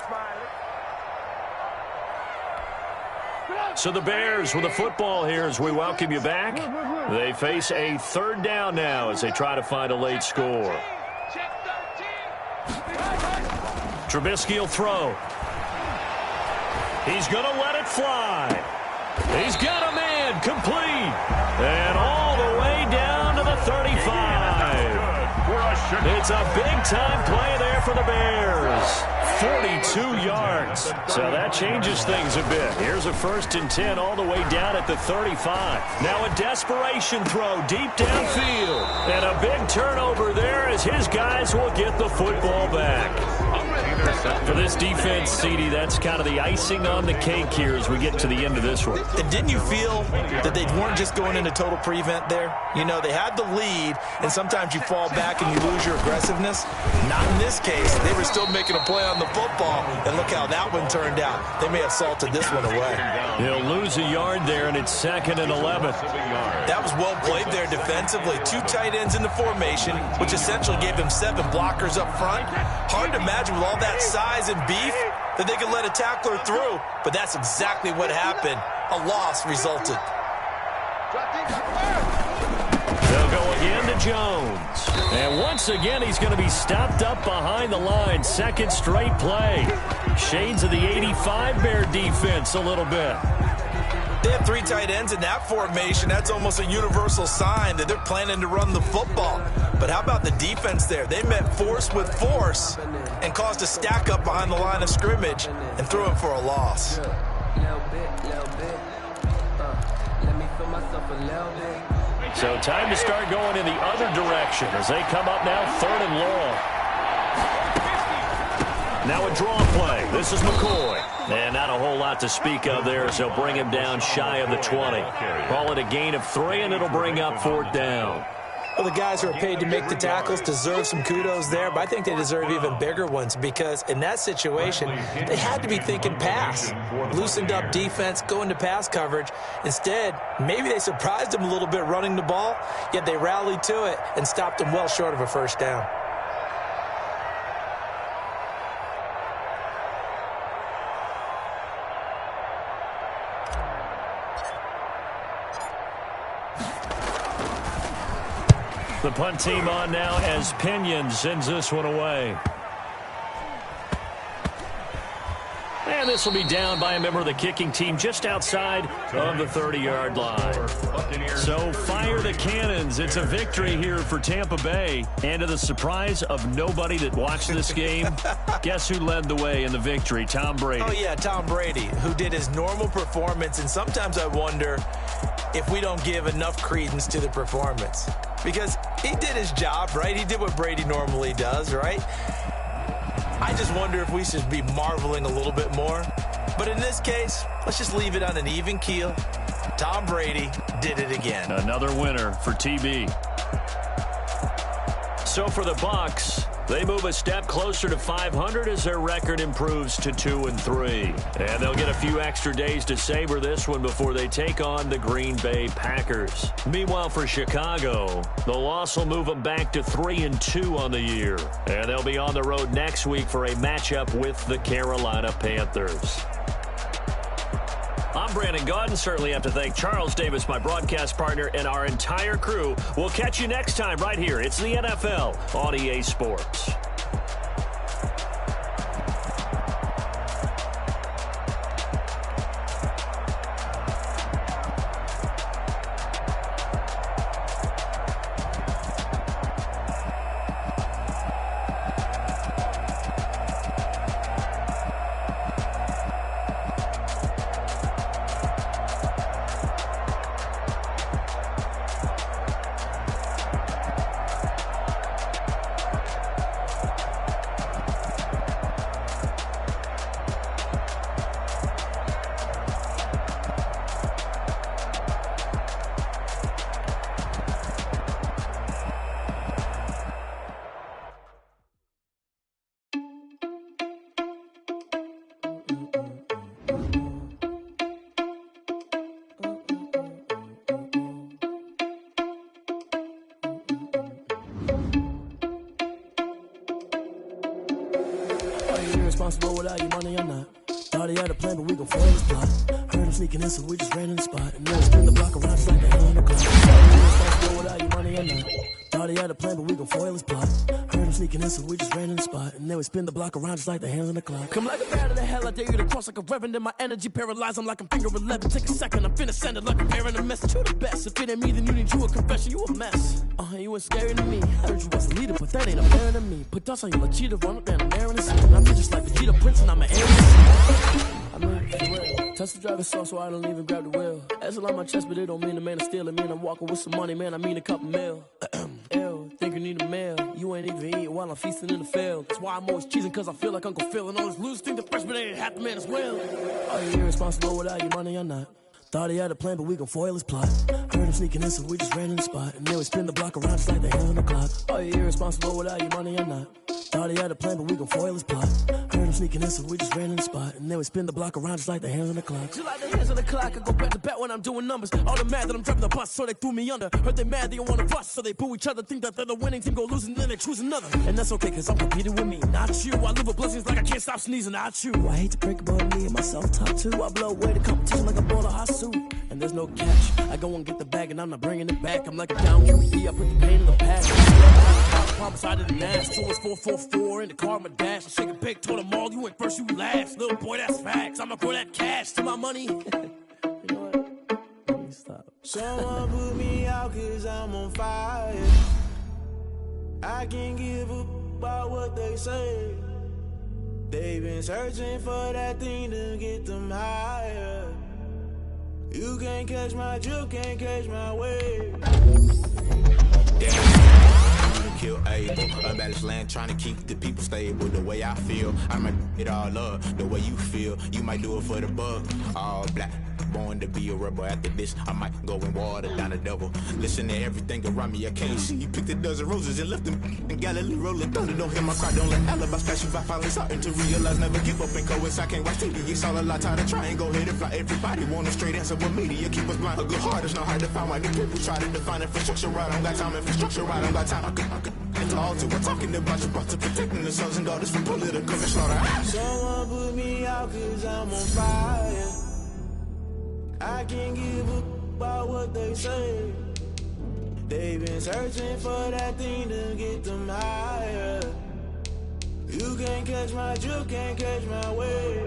So the Bears with the football here as we welcome you back. They face a 3rd down now as they try to find a late score. Trubisky will throw. He's going to let it fly. He's got a man complete. And all the way down to the 35. It's a big-time play there for the Bears. 42 yards. So that changes things a bit. Here's a 1st and 10 all the way down at the 35. Now a desperation throw deep downfield. And a big turnover there as his guys will get the football back. For this defense, CD, that's kind of the icing on the cake here as we get to the end of this one. And didn't you feel that they weren't just going into total prevent there? You know, they had the lead, and sometimes you fall back and you lose your aggressiveness. Not in this case. They were still making a play on the football, and look how that one turned out. They may have salted this one away. He'll lose a yard there, and it's 2nd and 11. That was well played there defensively. 2 tight ends in the formation, which essentially gave them 7 blockers up front. Hard to imagine with all that size and beef that they could let a tackler through, but that's exactly what happened. A loss resulted. They'll go again to Jones. And once again, he's going to be stopped up behind the line. 2nd straight play. Shades of the 85 Bear defense a little bit. They have 3 tight ends in that formation. That's almost a universal sign that they're planning to run the football. But how about the defense there? They met force with force and caused a stack up behind the line of scrimmage and threw him for a loss. So time to start going in the other direction as they come up now 3rd and long. Now a draw play. This is McCoy. And not a whole lot to speak of there as they'll bring him down shy of the 20. Call it a gain of 3, and it'll bring up 4th down. Well, the guys who are paid to make the tackles deserve some kudos there, but I think they deserve even bigger ones because in that situation, they had to be thinking pass. Loosened up defense, go into pass coverage. Instead, maybe they surprised them a little bit running the ball, yet they rallied to it and stopped them well short of a 1st down. The punt team on now as Pinion sends this one away. And this will be down by a member of the kicking team just outside of the 30-yard line. So fire the cannons. It's a victory here for Tampa Bay. And to the surprise of nobody that watched this game, guess who led the way in the victory? Tom Brady. Oh, yeah, Tom Brady, who did his normal performance. And sometimes I wonder if we don't give enough credence to the performance. Because he did his job, right? He did what Brady normally does, right? I just wonder if we should be marveling a little bit more. But in this case, let's just leave it on an even keel. Tom Brady did it again. Another winner for TB. So for the Bucs, they move a step closer to 500 as their record improves to 2-3. And they'll get a few extra days to savor this one before they take on the Green Bay Packers. Meanwhile, for Chicago, the loss will move them back to 3-2 on the year. And they'll be on the road next week for a matchup with the Carolina Panthers. I'm Brandon Gaudin. Certainly have to thank Charles Davis, my broadcast partner, and our entire crew. We'll catch you next time right here. It's the NFL on EA Sports. Responsible without your money, I'm not. Thought he had a plan, but we gon' foil his plot. Heard him sneaking in, so we just ran in the spot. And then spin the block around just like the hell in the clock. Responsible without your money, I'm not. Thought he had a plan, but we gon' foil his plot. Heard him sneaking in, so we just ran in the spot. And then we spin the block around just like the hands on the clock. Come like a bat of the hell, I dare you to cross like a reverend. In my energy paralyzed, I'm like I'm finger 11. Take a second, I'm finna send it like I'm bearing a message. You the best, if it ain't me, then you need you a confession. You a mess. You ain't scary to me. Heard you was a leader, but that ain't apparent to me. Put dust on you like cheetah, run up down, I'm airing the scene. I'm just like Vegeta Prince, and I'm an alien. I mean, for real. Touch the driver's sauce, so I don't even grab the wheel. That's a lot on my chest, but it don't mean the man is stealing. Mean I'm walking with some money, man. I mean a couple mil. Ew, think you need a meal. You ain't even eating while I'm feasting in the field. That's why I'm always cheesing, cause I feel like Uncle Phil. And all this losers think the freshman ain't half the man as well. Are you irresponsible without your money or not? Thought he had a plan, but we gon' foil his plot. Heard him sneaking in, so we just ran in the spot. And then we spin the block around just like the hands on the clock. Are you irresponsible without your money or not? Thought he had a plan, but we gon' foil his plot. Heard him sneaking in, so we just ran in the spot. And then we spin the block around just like the hands on the clock. Just like the hands on the clock, I go back to back when I'm doing numbers. All the mad that I'm driving the bus, so they threw me under. Heard they mad, they don't wanna bust, so they boo each other. Think that they're the winning team, go losing, then they choose another. And that's okay, cause I'm competing with me, not you. I live with blessings like I can't stop sneezing, not you. I hate to break about me and myself top two. I blow away the competition like I bought a hot suit. And there's no catch. I go and get the bag and I'm not bringing it back. I'm like a down QB, I put the pain in the past. Promise I didn't ask. 2 was 444 in the car, my dash. I shake a big, told them all, you ain't first, you last. Little boy, that's facts. I'ma pour that cash to my money. You know what? Let me stop. Someone put me out cause I'm on fire. I can't give up about what they say. They've been searching for that thing to get them higher. You can't catch my drift, can't catch my wave. Kill Abel, unbalanced land, trying to keep the people stable. The way I feel, I might it all up. The way you feel, you might do it for the buck. All black, born to be a rebel. After this, I might go and water down the devil. Listen to everything around me, I can't see. You picked a dozen roses and left them in Galilee rolling thunder. Don't hear my cry, don't let alibis flash you. I finally starting to realize, never give up and coexist. I can't watch TV, it's all a lot, time to try and go ahead and fly. Everybody want a straight answer with media, keep us blind. A good heart is not hard to find. Why the people try to define infrastructure right? I don't got time, infrastructure right, I don't got time. I could it's all to we're talking about you, about to protecting the sons and daughters from political slaughter. Someone put me out cause I'm on fire. I can't give up about what they say. They've been searching for that thing to get them higher. You can't catch my drift, can't catch my wave.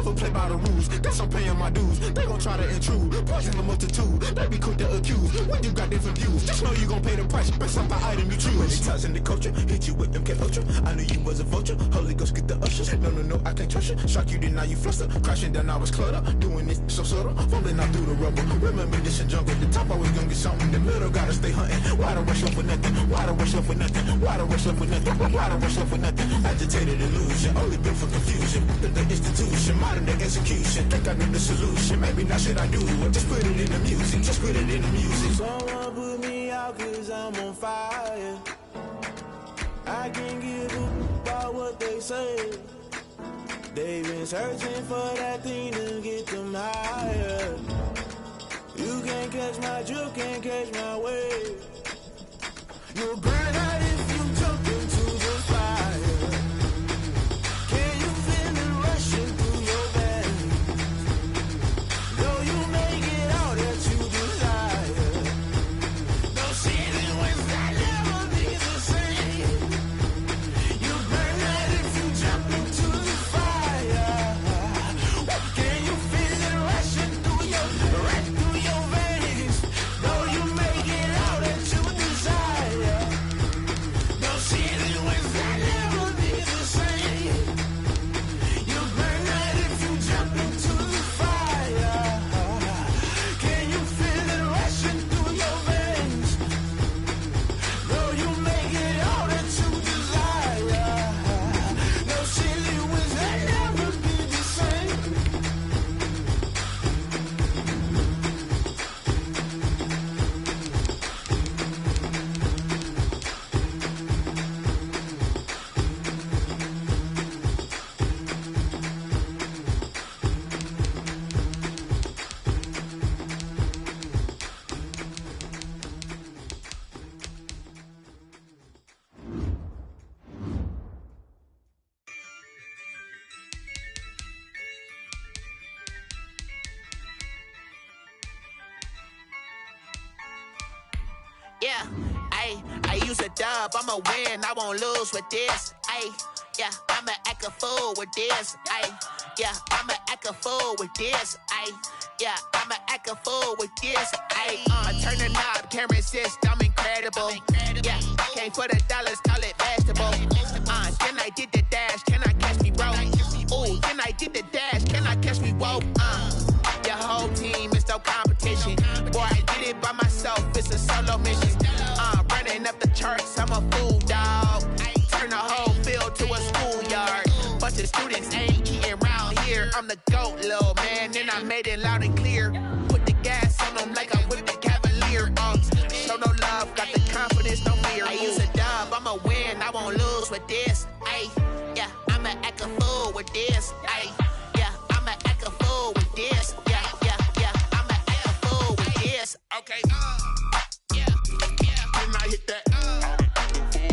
never play by the rules. Guess I'm paying my dues. They gon' try to intrude, poison the multitude. They be quick to accuse when you got different views. Just know you gon' pay the price based on the item you choose. When they toss in the culture, hit you with MK Ultra. I knew you was a vulture. Holy Ghost get the ushers. No, I can't trust you. Shock you, then now you fluster. Crashing down, I was clutter. Doing this so subtle, fumbling out through the rubble. Remember this a jungle. The top always gonna get something. In the middle, gotta stay hunting. Why the rush left with nothing? Why the rush left with nothing? Why the rush left with nothing? Why the rush left with nothing? Agitated illusion, only built for confusion. The institution, modern day execution. Think I know the solution. Maybe not shit I do. Just put it in the music. Just put it in the music. Someone put me out 'cause I'm on fire. I can't give up about what they say. They've been searching for that thing to get them higher. You can't catch my drift, can't catch my wave. You'll burn out if you jump into the fire. Can you feel it rushing through your veins? Though you make it all that you desire. No ceiling wins that never be the same. You burn out if you jump into the fire. Can you feel it rushing through your veins? Though you make it all that you desire. No ceiling wins that never be the same. You burn out if you jump into the fire. Can you feel it rushing through your veins? Though you make it all that you desire. No ceiling wins that never be the same. Yeah, I use a dub, I'ma win, I won't lose with this. Yeah, I'ma act a fool with this. Yeah, I'ma act a fool with this. Yeah, I'ma act a fool with this. I turn the knob, can't resist, I'm incredible. Yeah, came for the dollars, call it vegetable. Then I did the dash, can I catch me, bro? Ooh, then I did the dash, can I catch me, whoa? Your whole team is no competition. Boy, I did it by myself, it's a solo mission. Running up the charts, I'm a fool, dog. Turn the whole field to a schoolyard. Bunch of students ain't eating round here. I'm the GOAT, little man, and I made it loud and clear. Put the gas on them like I whipped the Cavalier. Show no love, got the confidence, no fear. I use a dub, I'ma win, I won't lose with this. Yeah, I'ma act a fool with this. Yeah, I'ma act a fool with this. Yeah, I'ma act a fool with this. Okay, yeah, can I hit that? Okay,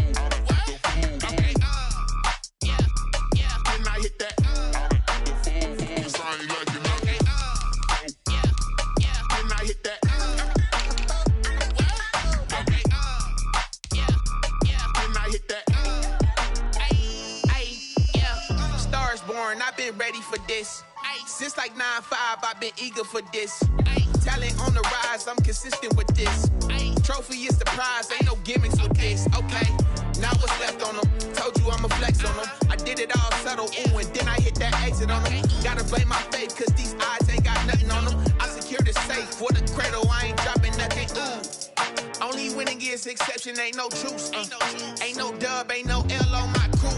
yeah, can I hit that? Cause I ain't like it. Okay, yeah, can I hit that? Okay, yeah, can I hit that? Yeah, Stars born, I've been ready for this. Since like 9-5, I've been eager for this. Talent on the rise, I'm consistent with this. Trophy is the prize, ain't no gimmicks with this. Okay, now what's left on them? Told you I'ma flex on them. I did it all subtle, ooh, and then I hit that exit on them. Gotta blame my faith, cause these odds ain't got nothing on them. I secure the safe for the cradle, I ain't dropping nothing, ooh. Only winning is exception, ain't no truce. Ain't no dub, ain't no L on my crew.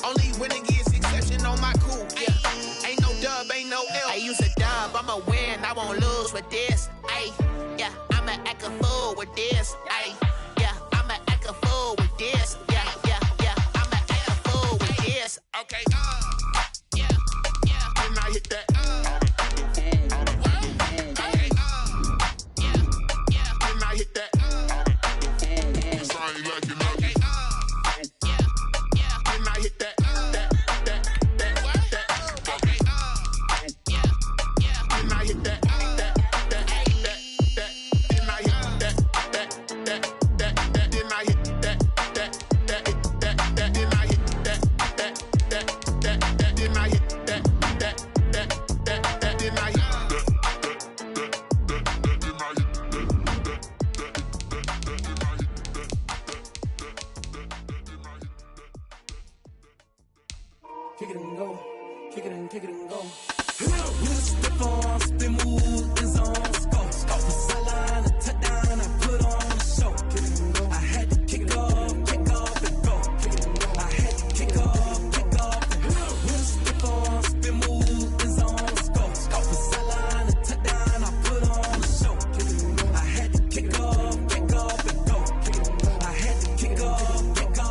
Only winning is exception on my crew, yeah. Ain't no dub, ain't no L. I use a dub, I'ma win, I won't lose with this. Yeah, I'ma act a fool with this. Yeah, I'ma act a fool with this. Yeah, I'ma act a fool with this. Okay, yeah, can I hit that? Okay, yeah, can I hit that? Cause I ain't like it. Okay, kick it and go, kick it and go. Step on, spin move, is on, scope. Scope the sideline, a touchdown, I put on the show. Kick it and go. I had to kick off and go. Kick it and go. I had to kick off and go. Step on, spin move, is on, scope. Scope the sideline, a touchdown, I put on the show. Kick it and go. I had to kick off and go. Kick it and go. I had to kick off and go.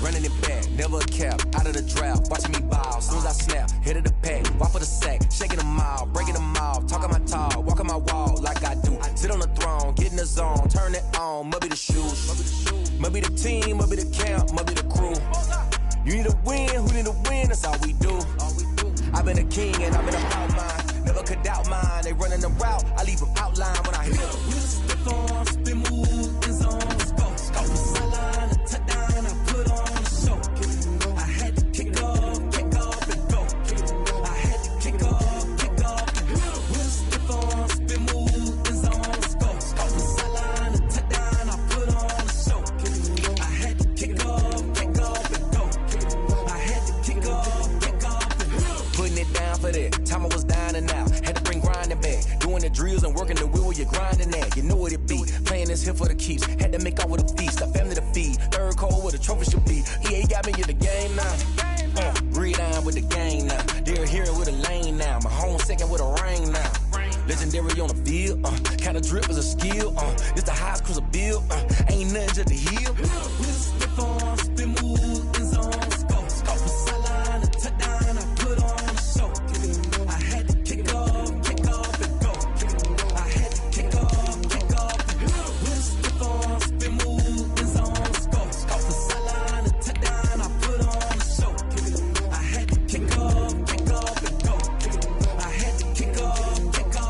Running it back, never a cap, out of the drought, watching me ball, soon as I snap, hit of the pack, walk for the sack, shaking them out, breaking them off, talking my talk, walking my wall like I do, sit on the throne, get in the zone, turn it on, must be the shoes, must be the team, must be the camp, must be the crew, you need a win, who need a win, that's all we do, I've been a king and I've been about mine, never could doubt mine, they running the route, I leave them outline when I hit them. Step on, spin move, is on, scope, scope the sideline, a touchdown, I put on the show. I had to kick off and go. I had to kick off and go. Step on, spin move, is on, scope, scope the sideline, a touchdown, I put on the show. I had to kick off and go. I had to kick off and go. Putting it down for that, time I was down and out, had to bring grinding back, doing the drills and working the wheel where you're grinding at, you know what it be, playing this here for the keeps, had to make off with a feast, a family to feed, third cold where the trophy should be, EA got me in the game now, breathe on with the game now, they're here with a lane now, my home second with a ring now, legendary on the field, kind of drip is a skill, it's the highest cruiser bill, ain't nothing just the hill. Step on, spin move, is on, scope, scope the sideline, a touchdown, I put on the show. I had to kick off and go. I had to kick off and go. Step on, spin move, is on, scope, scope the sideline, a touchdown, I put on the show. I had to kick off and go. I had to kick off and go.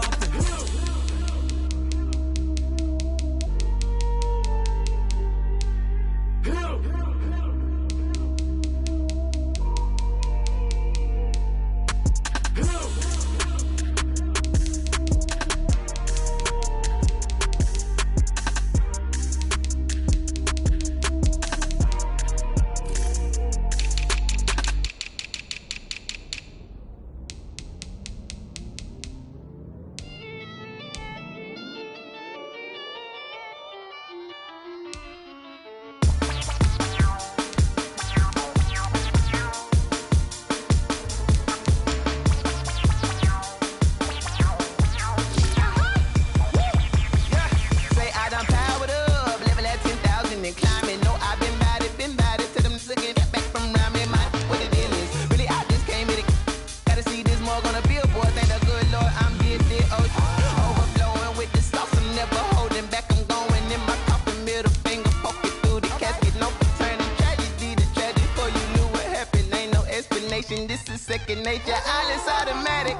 This is second nature, all is automatic.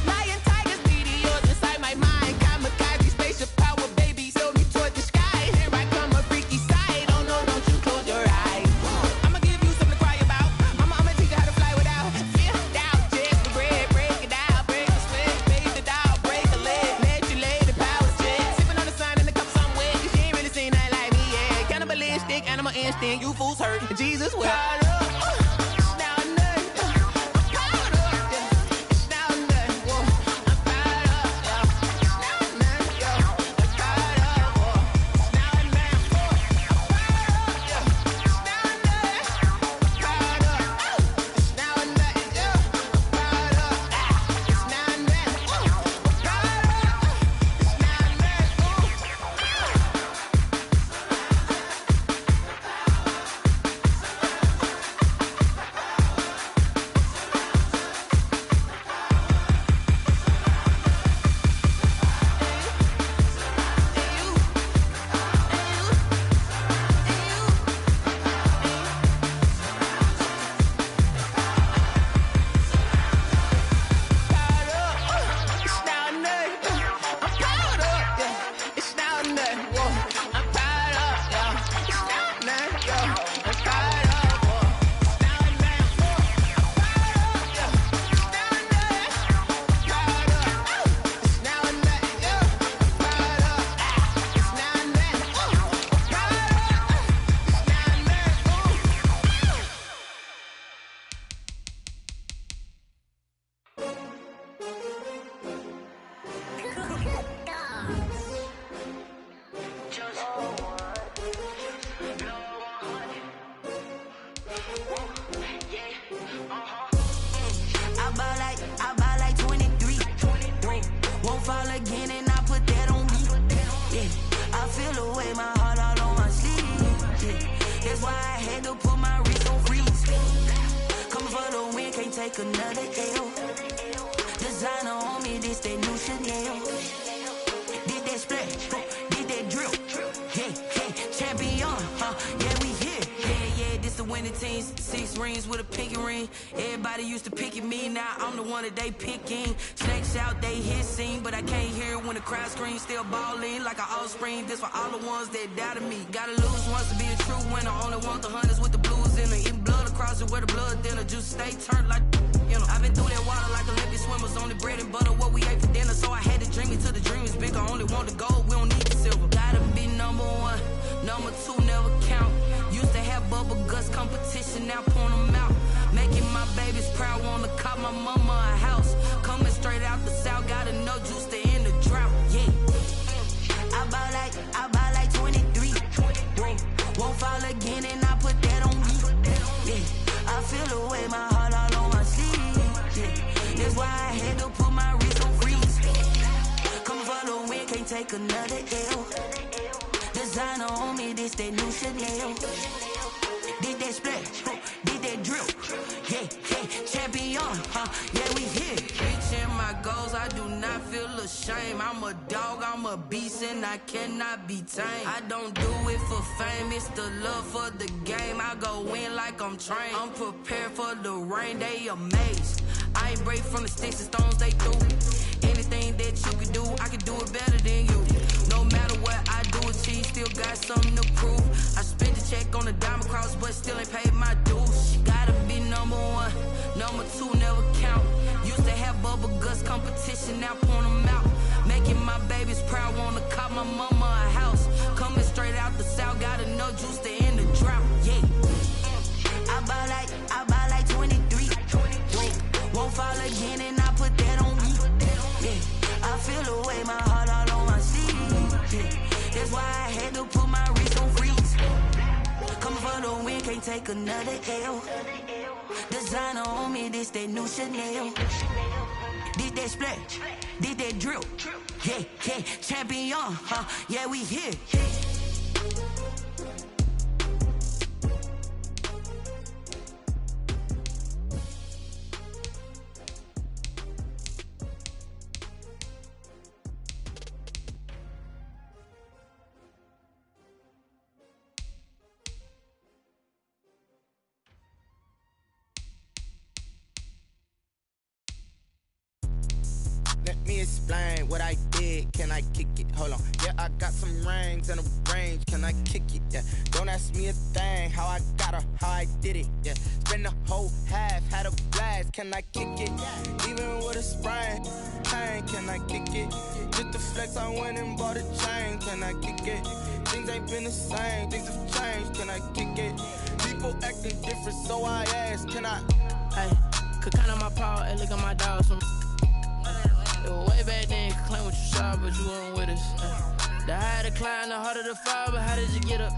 Lion, tigers, meteors inside my mind. Kamikaze, spaceship power, baby, sold me toward the take another L. Designer on me, this that new Chanel. Did that splash, did that drill. Yeah, champion, yeah, we here. Yeah, this the winning team. 6 rings with a pinky ring. Everybody used to pick at me, now I'm the one that they picking. Snakes out, they hissing, but I can't hear it when the crowd screams. Still balling like an offspring. This for all the ones that doubted me. Gotta lose once to be a true winner. Only want the hunters with the blues in it. Eating blood across it where the blood dinner. Just stay turned like, you know. I've been through that water like Olympic swimmers. Only bread and butter, what we ate for dinner. So I had to dream it till the dream is bigger. Only want the gold, we don't need the silver. Gotta be number 1, number 2 never count. Used to have bubble guts competition, now point them out. Making my babies proud, wanna cop my mama a house. Coming straight out the south, got enough juice to end the drought. Yeah, I buy like 23. Whoa, won't fall again, and I put that on me. Yeah, I feel the way, my heart all on my sleeve. Yeah, that's why I had to put my wrist on freeze. Coming for the win, can't take another L. Designer on me, this that new Chanel. Did that splash, did that drill. Yeah, champion, yeah, we here. Reaching my goals, I do not feel ashamed. I'm a dog, I'm a beast, and I cannot be tamed. I don't do it for fame, it's the love for the game. I go in like I'm trained. I'm prepared for the rain, they amazed. I ain't break from the sticks and stones they threw. Anything that you can do, I can do it better than you. No matter what I do, achieve, still got something to prove. I spent the check on the diamond cross, but still ain't paid my dues. Gotta be number 1, number 2 never count. Used to have bubble guts competition, now point them out. Making my babies proud, wanna cop my mama a house. Coming straight out the south, got enough juice to end the drought. Yeah, I buy like 23. Won't fall again, and I put that on me. Yeah, I feel the way, my heart all on my sleeve. Yeah, that's why I had to put my wrist on freeze. Coming for the win, can't take another L. Designer on me, this that new Chanel. Did that splash, did that drill. Yeah, champion, yeah, we here. Let me explain what I did. Can I kick it? Hold on. Yeah, I got some rings and a range. Can I kick it? Yeah. Don't ask me a thing. How I got her, how I did it. Yeah. Spend the whole half, had a blast. Can I kick it? Even with a sprain, pain. Can I kick it? Just the flex, I went and bought a chain. Can I kick it? Things ain't been the same. Things have changed. Can I kick it? People acting different, so I ask. Can I? Hey, could count on my power and look at my dogs from. It was way back then, you could claim what you saw, but you weren't with us. The higher the climb, the harder the fall, but how did you get up?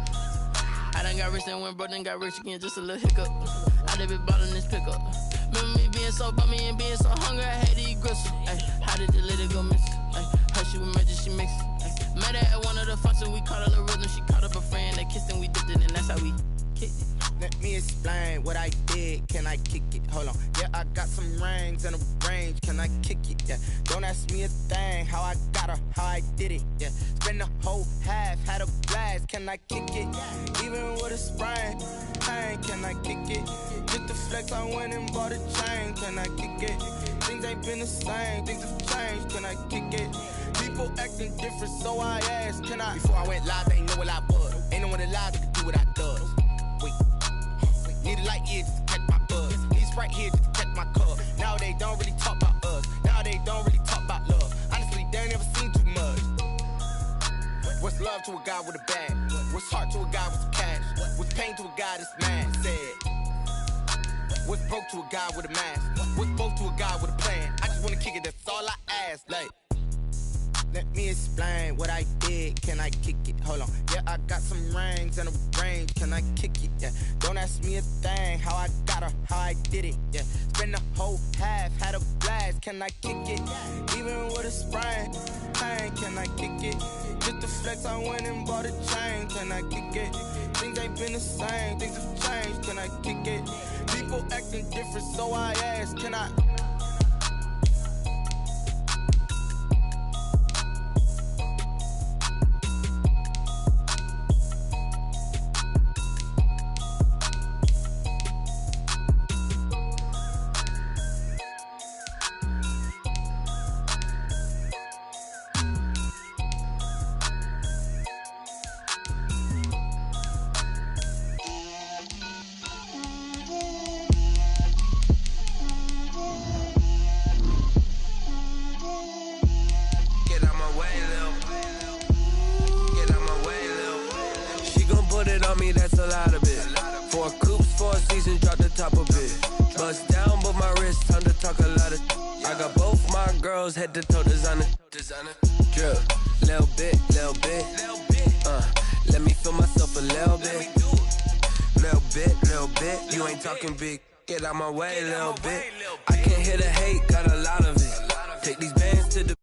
I done got rich and went broke, then got rich again, just a little hiccup. I done been bottling this pickup. Remember me being so bummy and being so hungry, I had to eat gristle. Ay, how did the lady go miss? Her she was magic, she mixed. Met her at one of the functions, we caught a little rhythm, she caught up a friend, they kissed and we dipped it, and that's how we kicked it. Let me explain what I did. Can I kick it? Hold on. Yeah, I got some rings and a range. Can I kick it? Yeah. Don't ask me a thing. How I got her, how I did it. Yeah. Spend the whole half, had a blast. Can I kick it? Even with a sprain, pain. Can I kick it? Just the flex, I went and bought a chain. Can I kick it? Things ain't been the same. Things have changed. Can I kick it? People acting different, so I asked. Can I? Before I went live, they ain't know what I was. Ain't no one alive that could do what I does. Need a light here just to catch my buzz. Need Sprite here just to catch my cup. Now they don't really talk about us. Now they don't really talk about love. Honestly, they ain't never seen too much. What's love to a guy with a bag? What's heart to a guy with some cash? What's pain to a guy that's mad? Said. What's broke to a guy with a mask? What's both to a guy with a plan? I just wanna kick it, that's all I ask. Like, let me explain what I did. Can I kick it? Hold on. Yeah, I got some rings and a range. Can I kick it? Yeah. Don't ask me a thing. How I got her, how I did it. Yeah. Spend the whole half, had a blast. Can I kick it? Even with a sprain, pain. Can I kick it? Just the flex, I went and bought a chain. Can I kick it? Things ain't been the same. Things have changed. Can I kick it? People acting different, so I asked, can I? That's a lot of it. 4 coops, 4 seasons, drop the top of it. Bust down, but my wrist, time to talk a lot of. I got both my girls head to toe designer. Drip, little bit. Let me feel myself a little bit. Little bit. You ain't talking big. Get out my way, little bit. I can't hear the hate, got a lot of it. Take these bands to the